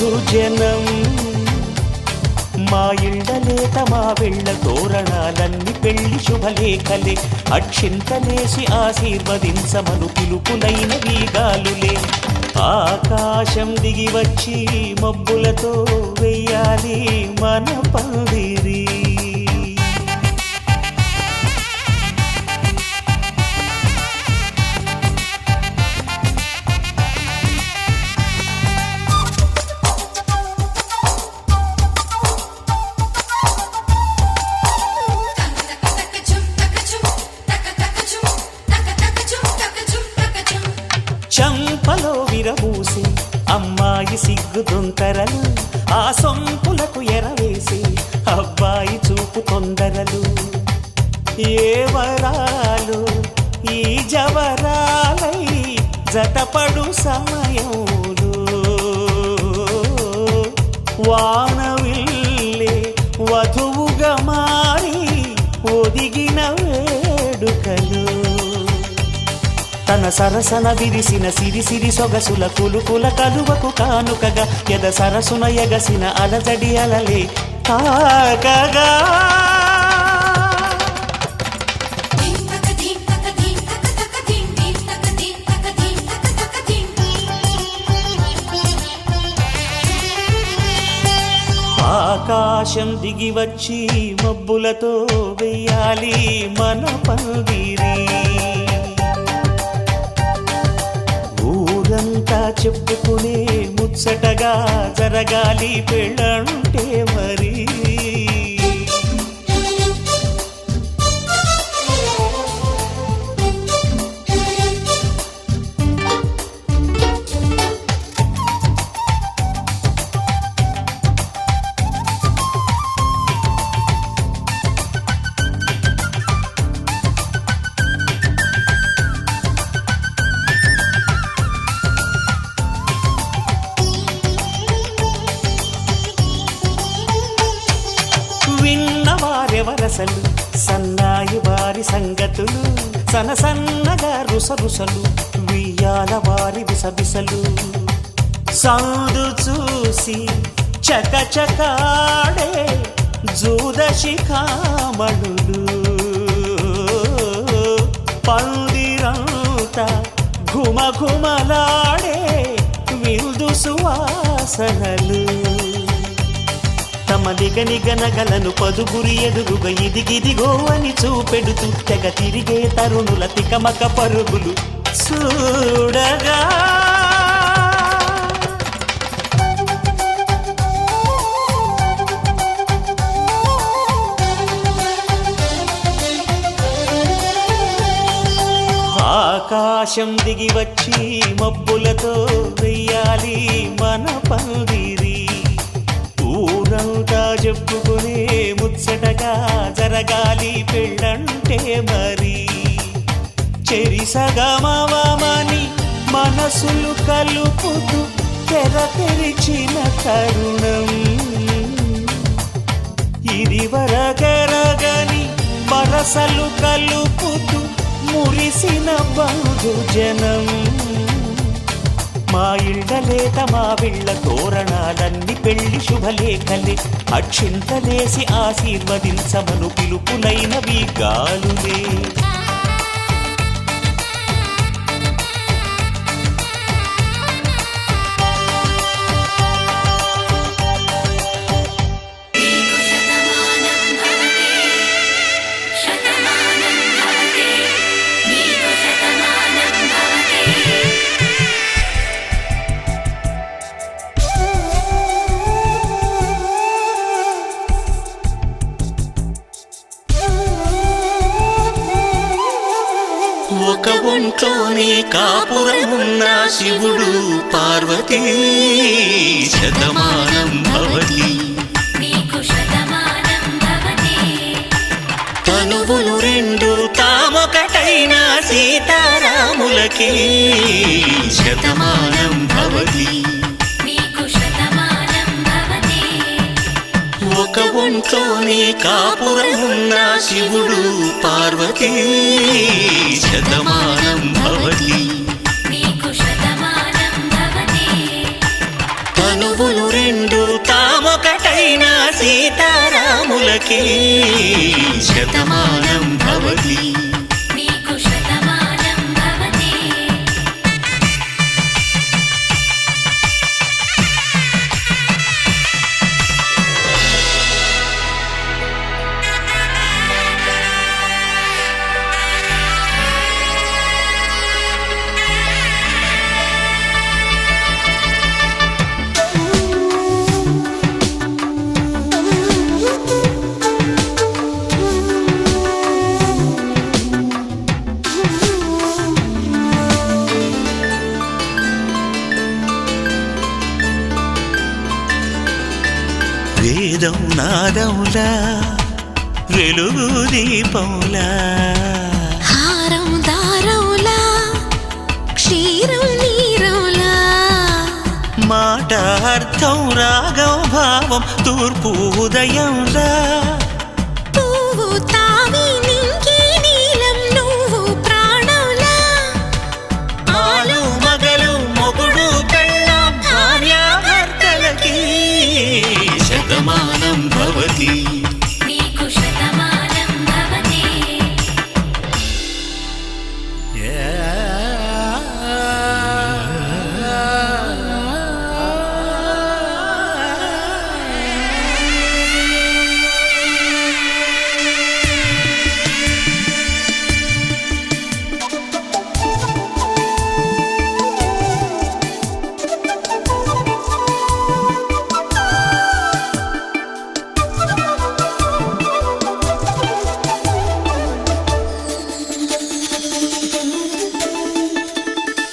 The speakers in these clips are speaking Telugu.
బంధుజనం మా ఇళ్ళలేత మా వెళ్ళ తోరణాలన్నీ పెళ్లి శుభలేఖలే అక్షింతలేసి ఆశీర్వదించమను పిలుపులైన వీగాలులే ఆకాశం దిగి వచ్చి మబ్బులతో వెయ్యాలి మన పందిరి చంపలో విరబూసి అమ్మాయి సిగ్గుతొంతరలు ఆ సొంపులకు ఎరవేసి అబ్బాయి చూపు తొందరలు ఏ వరాలు ఈ జవరాలై జతపడు సమయంలో వానవిల్లే వధువుగా మారి ఒదిగిన వేడుకలు తన సరసన విరిసిన సిరిసిరి సొగసుల కులుకుల కలువకు కానుకగా ఎద సరసున ఎగసిన అలజడి అలలే తాగగా ఆకాశం దిగి వచ్చి మబ్బులతో వెయ్యాలి మన పందిరి ఊరంతా చెప్పుకునే ముచ్చటగా జరగాలి పెళ్ళంటే మరి విన్నవారెవరసలు సన్నాయి వారి సంగతులు సనసన్నగా రుసరుసలు వియ్యాల వారి విసవిసలు సౌదు చూసి చకచకాడే జూదశిఖామణులు పందిరంతా ఘుమఘుమలాడే విందు సువాసనలు తమ నిగనిగనగలను పదుగురి ఎదురుగా ఇదిగిదిగో అని చూపెడుతూ తెగ తిరిగే తరుణుల తికమక పరుగులు చూడగా ఆకాశం దిగి వచ్చి మబ్బులతో వెయ్యాలి మన పందిరి ఊరంతా చెప్పుకునే ముచ్చటగా జరగాలి పెళ్ళంటే మరి చెరిసగమవమని మనసులు కలుపుతూ తెర తెరిచిన తరుణం ఇది వరగరగని వరసలు కలుపుతూ మురిసిన బంధుజనం మా ఇళ్ళలేత మా వీళ్ళ తోరణాలన్నీ పెళ్లి శుభలేఖలే అక్షింతలేసి ఆశీర్వదించమను పిలుపులైన వీగాలులే ఒక ఒంట్లోనే కాపురమున్న శివుడు పార్వతీ శతమానం భవతి తనువులు రెండు తామొకటైన సీతారాములకి శతమానం భవతి ఒక ఒంట్లోనే కాపురమున్న శివుడు పార్వతీ శతమానం భవతి తనువులు రెండు తామొకటైన సీతారాములకే శతమానం భవతి. నీకు శతమానం భవతి. వేదం నాదములా వెలుగు దీపములా హారం దారౌలా క్షీరం నీరౌలా మాట అర్థం రాగం భావం తూర్పు ఉదయంలా పువ్వు తావి నింగి నీలం నువ్వు ప్రాణంలా ఆలు మగలు మొగుడు పెళ్ళాం భార్యాభర్తలకి శతమానం భవతి. నీకు శతమానం భవతి.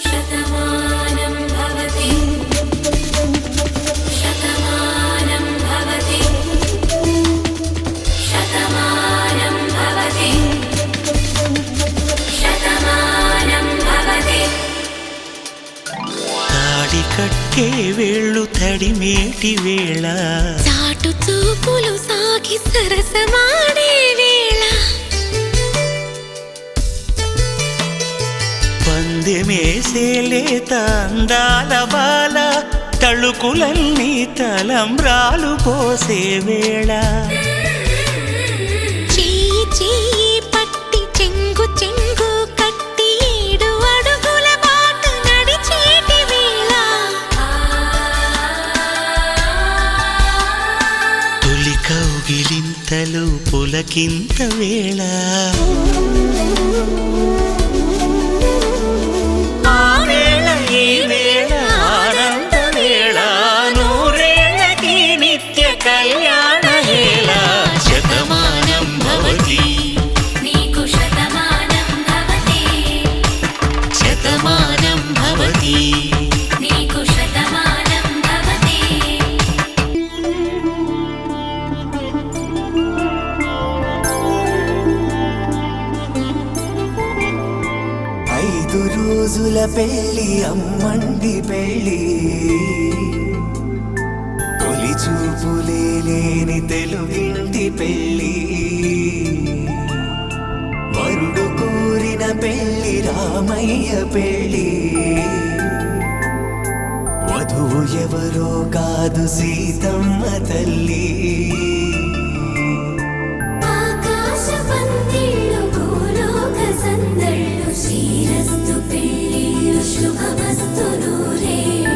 శతమానం భవతి. శతమానం భవతి. శతమానం భవతి. శతమానం భవతి. తాడి కట్టే వేళ్ళు తడిమేటి వేళ చాటు చూపులు సాగి సరసమాడే వేళ పందెమేసేలేత అందాల బాల తళుకులన్నీ తలంబ్రాలు పోసే వేళ చెయ్యి చెయ్యి పట్టి చెంగు చెంగు కట్టి 7 అడుగుల బాట నడిచేటి వేళ తొలి కౌగిలింతలు పులకింత వేళ ఆ వేళ ఈ వేళ ఆనంద వేళ నూరేళ్ళకి నిత్య కళ్యాణ వేళ శతమానం భవతి. నీకు శతమానం భవతి. శతమానం భవతి. నీకు శతమానం భవతి. 5 రోజుల పెళ్ళి అమ్మండి పెళ్ళి తొలి చూపులే లేని తెలుగింటి పెళ్ళి వరుడు కోరిన పెళ్ళి రామయ్య పెళ్ళి వధువు ఎవరో కాదు సీతమ్మ తల్లి ఆకాశ పందిళ్ళు భూలోక సందళ్ళు శ్రీరస్తు పెళ్ళిళ్ళు శుభమస్తు నూరేళ్ళు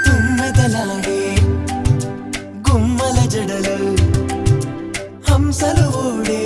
తుమ్మెదలాడే గుమ్మల జడలు హంసలు ఊడే